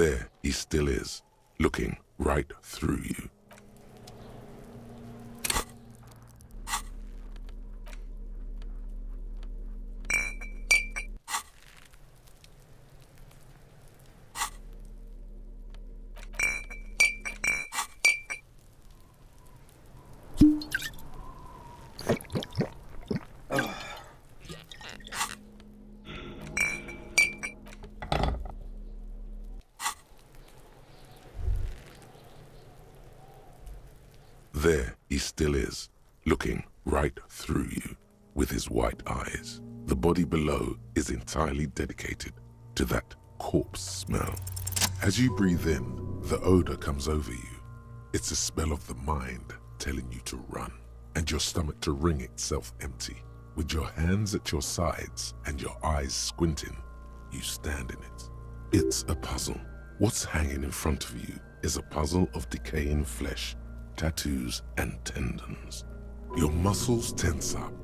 There he still is, looking right through you. There he still is, looking right through you with his white eyes. The body below is entirely dedicated to that corpse smell. As you breathe in, the odor comes over you. It's a smell of the mind telling you to run, and your stomach to wring itself empty. With your hands at your sides and your eyes squinting, you stand in it. It's a puzzle. What's hanging in front of you is a puzzle of decaying flesh, tattoos and tendons. Your muscles tense up.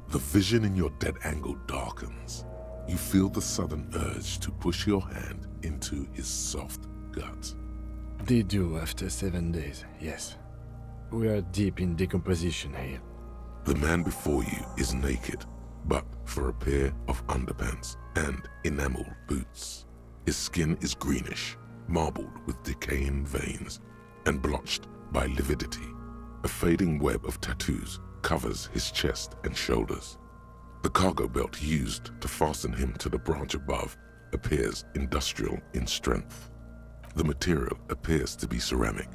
The vision in your dead angle darkens. You feel the sudden urge to push your hand into his soft gut. They do after 7 days, yes. We are deep in decomposition here. The man before you is naked, but for a pair of underpants and enameled boots. His skin is greenish, marbled with decaying veins, and blotched by lividity. A fading web of tattoos covers his chest and shoulders. The cargo belt used to fasten him to the branch above appears industrial in strength. The material appears to be ceramic.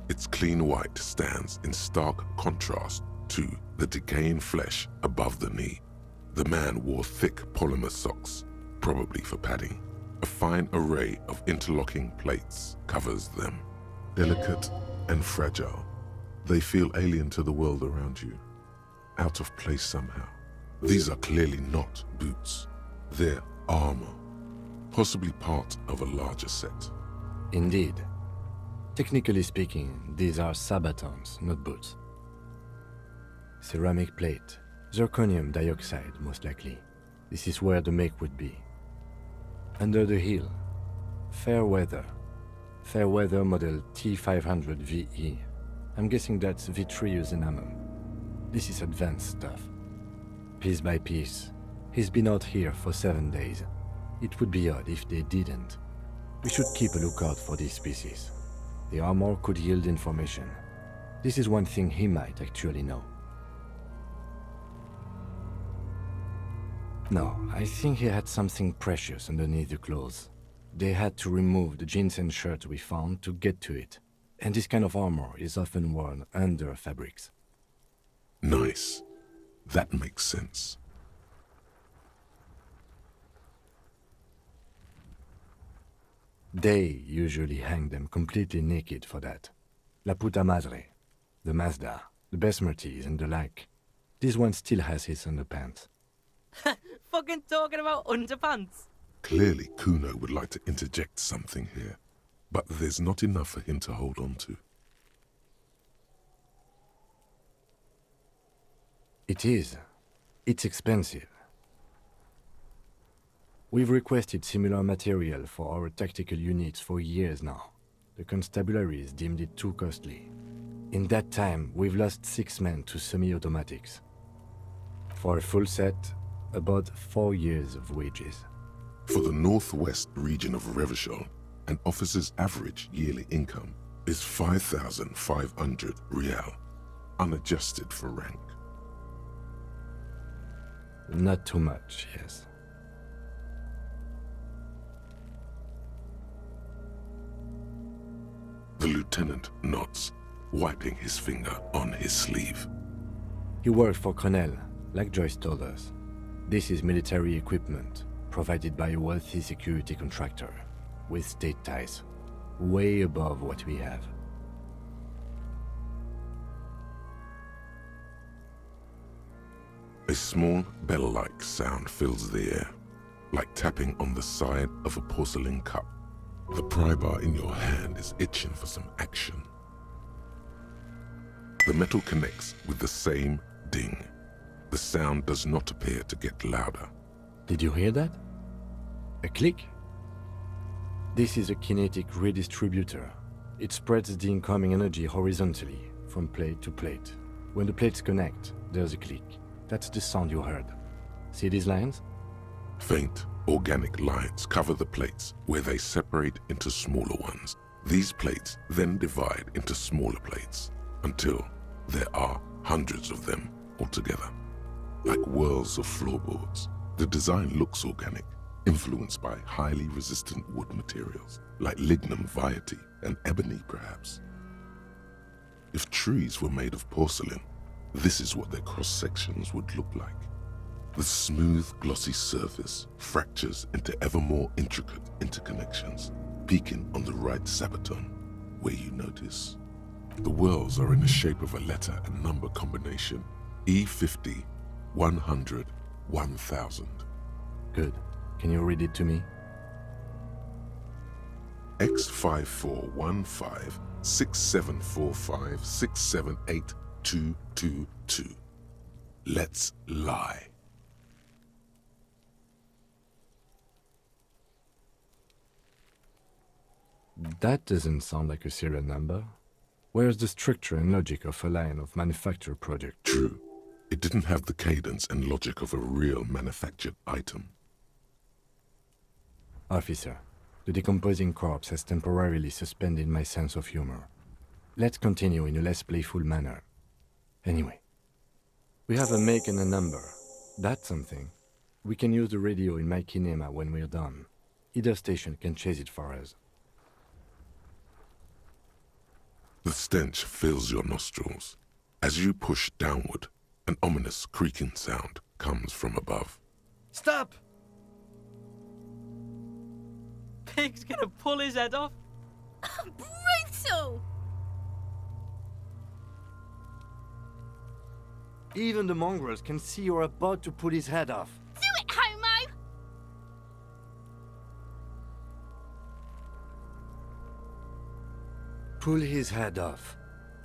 Its clean white stands in stark contrast to the decaying flesh above the knee. The man wore thick polymer socks, probably for padding. A fine array of interlocking plates covers them. Delicate and fragile, they feel alien to the world around you, out of place somehow. These are clearly not boots. They're armor, possibly part of a larger set. Indeed. Technically speaking, these are sabatons, not boots. Ceramic plate, zirconium dioxide, most likely. This is where the make would be. Under the heel, fair weather model T500 VE. I'm guessing that's vitreous enamel. This is advanced stuff. Piece by piece. He's been out here for 7 days. It would be odd if they didn't. We should keep a lookout for these species. The armor could yield information. This is one thing he might actually know. No, I think he had something precious underneath the clothes. They had to remove the jeans and shirt we found to get to it. And this kind of armor is often worn under fabrics. Nice. That makes sense. They usually hang them completely naked for that. La puta madre, the Mazda, the Besmerties and the like. This one still has his underpants. Fucking talking about underpants. Clearly, Kuno would like to interject something here, but there's not enough for him to hold on to. It is. It's expensive. We've requested similar material for our tactical units for years now. The constabularies deemed it too costly. In that time, we've lost 6 men to semi-automatics. For a full set, about 4 years of wages. For the northwest region of Revachol, an officer's average yearly income is 5,500 rial, unadjusted for rank. Not too much, yes. The lieutenant nods, wiping his finger on his sleeve. He worked for Cronel, like Joyce told us. This is military equipment, provided by a wealthy security contractor, with state ties, way above what we have. A small bell-like sound fills the air, like tapping on the side of a porcelain cup. The pry bar in your hand is itching for some action. The metal connects with the same ding. The sound does not appear to get louder. Did you hear that? A click? This is a kinetic redistributor. It spreads the incoming energy horizontally, from plate to plate. When the plates connect, there's a click. That's the sound you heard. See these lines? Faint, organic lines cover the plates where they separate into smaller ones. These plates then divide into smaller plates until there are hundreds of them altogether. Like whirls of floorboards, the design looks organic, influenced by highly resistant wood materials, like lignum vitae and ebony perhaps. If trees were made of porcelain, this is what their cross-sections would look like. The smooth, glossy surface fractures into ever more intricate interconnections, peaking on the right sabaton, where you notice. The whirls are in the shape of a letter and number combination, E50, 100, 1000. Good. Can you read it to me? X5415 6745 678 222. Let's lie. That doesn't sound like a serial number. Where's the structure and logic of a line of manufactured product? True. It didn't have the cadence and logic of a real manufactured item. Officer, the decomposing corpse has temporarily suspended my sense of humor. Let's continue in a less playful manner. Anyway, we have a make and a number. That's something. We can use the radio in my kinema when we're done. Either station can chase it for us. The stench fills your nostrils. As you push downward, an ominous creaking sound comes from above. Stop! Pig's gonna pull his head off. Brutal! Even the mongrels can see you're about to pull his head off. Do it, homo! Pull his head off.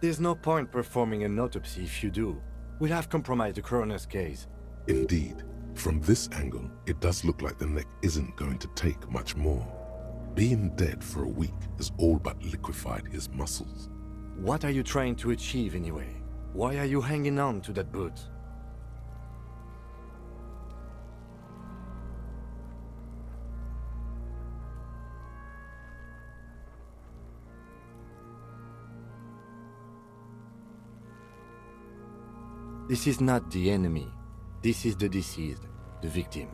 There's no point performing an autopsy if you do. We'll have compromised the coroner's case. Indeed, from this angle, it does look like the neck isn't going to take much more. Being dead for a week has all but liquefied his muscles. What are you trying to achieve anyway? Why are you hanging on to that boot? This is not the enemy. This is the deceased, the victim.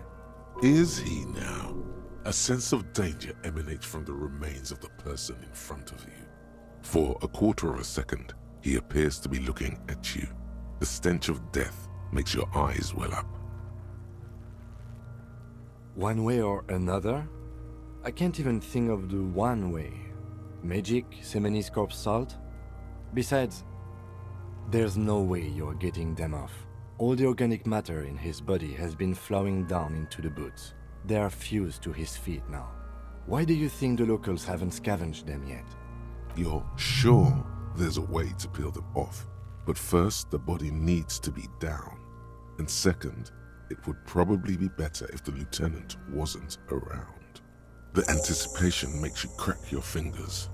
Is he now? A sense of danger emanates from the remains of the person in front of you. For a quarter of a second, he appears to be looking at you. The stench of death makes your eyes well up. One way or another? I can't even think of the one way. Magic, Semeni's corpse salt? Besides, there's no way you're getting them off. All the organic matter in his body has been flowing down into the boots. They are fused to his feet now. Why do you think the locals haven't scavenged them yet? You're sure there's a way to peel them off, but first the body needs to be down. And second, it would probably be better if the lieutenant wasn't around. The anticipation makes you crack your fingers.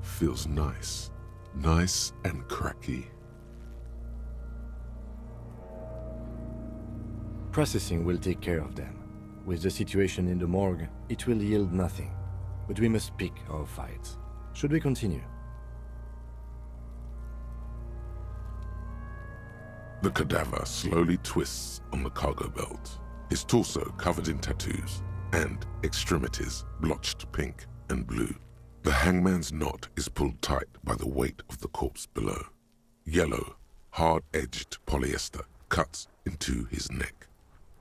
Feels nice. Nice and cracky. Processing will take care of them. With the situation in the morgue, it will yield nothing. But we must pick our fights. Should we continue? The cadaver slowly twists on the cargo belt, his torso covered in tattoos, and extremities blotched pink and blue. The hangman's knot is pulled tight by the weight of the corpse below. Yellow, hard-edged polyester cuts into his neck.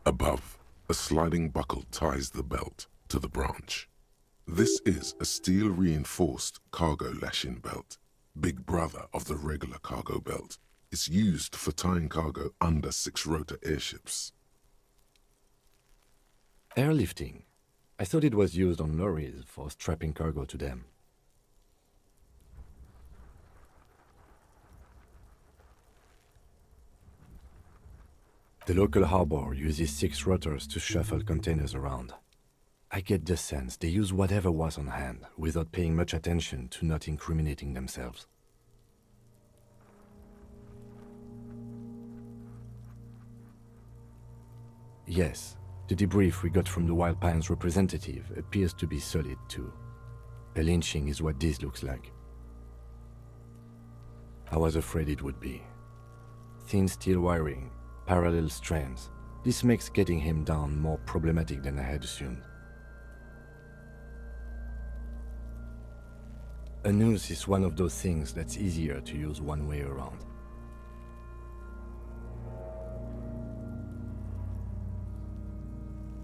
Above, a sliding buckle ties the belt to the branch. This is a steel-reinforced cargo lashing belt, big brother of the regular cargo belt. It's used for tying cargo under six-rotor airships. Airlifting. I thought it was used on lorries for strapping cargo to them. The local harbor uses 6 rotors to shuffle containers around. I get the sense they use whatever was on hand without paying much attention to not incriminating themselves. Yes, the debrief we got from the Wild Pines representative appears to be solid too. A lynching is what this looks like. I was afraid it would be. Thin steel wiring, parallel strands. This makes getting him down more problematic than I had assumed. A noose is one of those things that's easier to use one way around.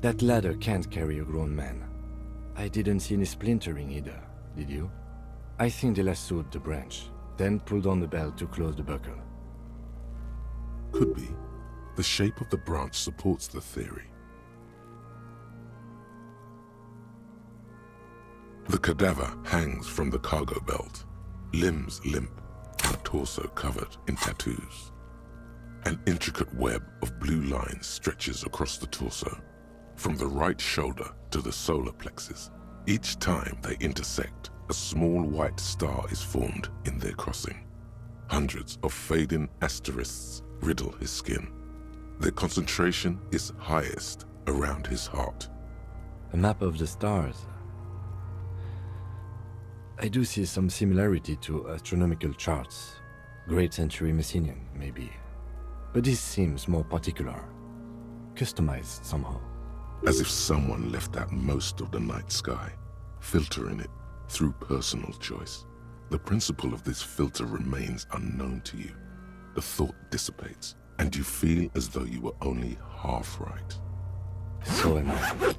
That ladder can't carry a grown man. I didn't see any splintering either, did you? I think they lassoed the branch, then pulled on the belt to close the buckle. Could be. The shape of the branch supports the theory. The cadaver hangs from the cargo belt, limbs limp, and torso covered in tattoos. An intricate web of blue lines stretches across the torso, from the right shoulder to the solar plexus. Each time they intersect, a small white star is formed in their crossing. Hundreds of fading asterisks riddle his skin. Their concentration is highest around his heart. A map of the stars. I do see some similarity to astronomical charts. Great Century Messinian, maybe. But this seems more particular. Customized somehow. As if someone left out most of the night sky, filtering it through personal choice. The principle of this filter remains unknown to you. The thought dissipates, and you feel as though you were only half right. So am I.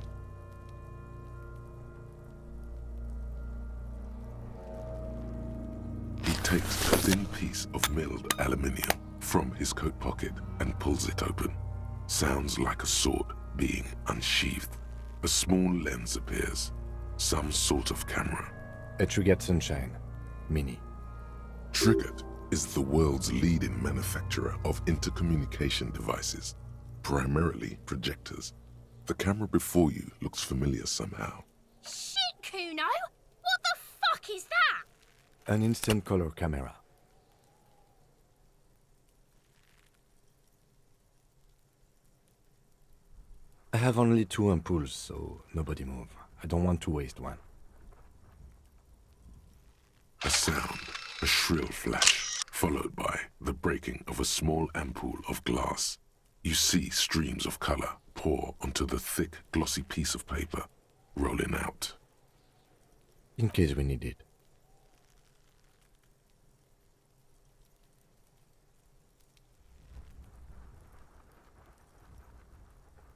He takes a thin piece of milled aluminium from his coat pocket and pulls it open. Sounds like a sword being unsheathed. A small lens appears. Some sort of camera. A Trigger Sunshine. Mini. Triggered is the world's leading manufacturer of intercommunication devices, primarily projectors. The camera before you looks familiar somehow. Shit, Kuno! What the fuck is that? An instant color camera. I have only 2 ampoules, so nobody move. I don't want to waste one. A sound, a shrill flash, followed by the breaking of a small ampoule of glass. You see streams of color pour onto the thick, glossy piece of paper, rolling out. In case we need it.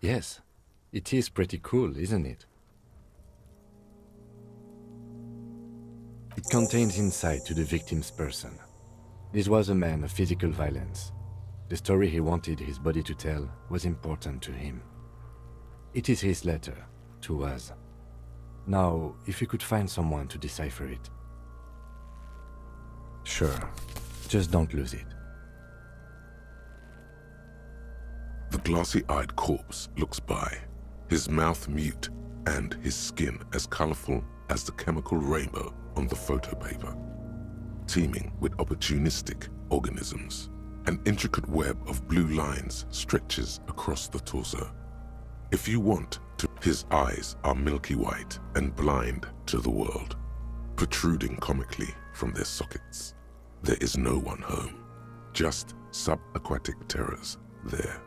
Yes, it is pretty cool, isn't it? It contains insight to the victim's person. This was a man of physical violence. The story he wanted his body to tell was important to him. It is his letter to us. Now, if you could find someone to decipher it. Sure, just don't lose it. The glassy-eyed corpse looks by, his mouth mute and his skin as colorful as the chemical rainbow on the photo paper, teeming with opportunistic organisms. An intricate web of blue lines stretches across the torso. If you want to, his eyes are milky white and blind to the world, protruding comically from their sockets. There is no one home, just subaquatic terrors there.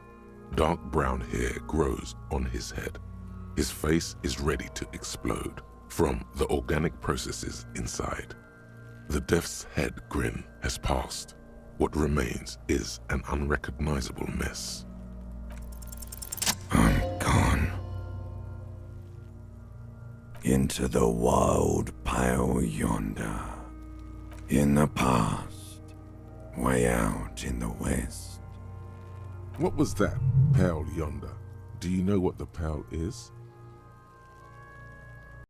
Dark brown hair grows on his head. His face is ready to explode from the organic processes inside. The death's head grin has passed. What remains is an unrecognizable mess. I'm gone. Into the wild pale yonder. In the past. Way out in the west. What was that, pale yonder? Do you know what the pale is?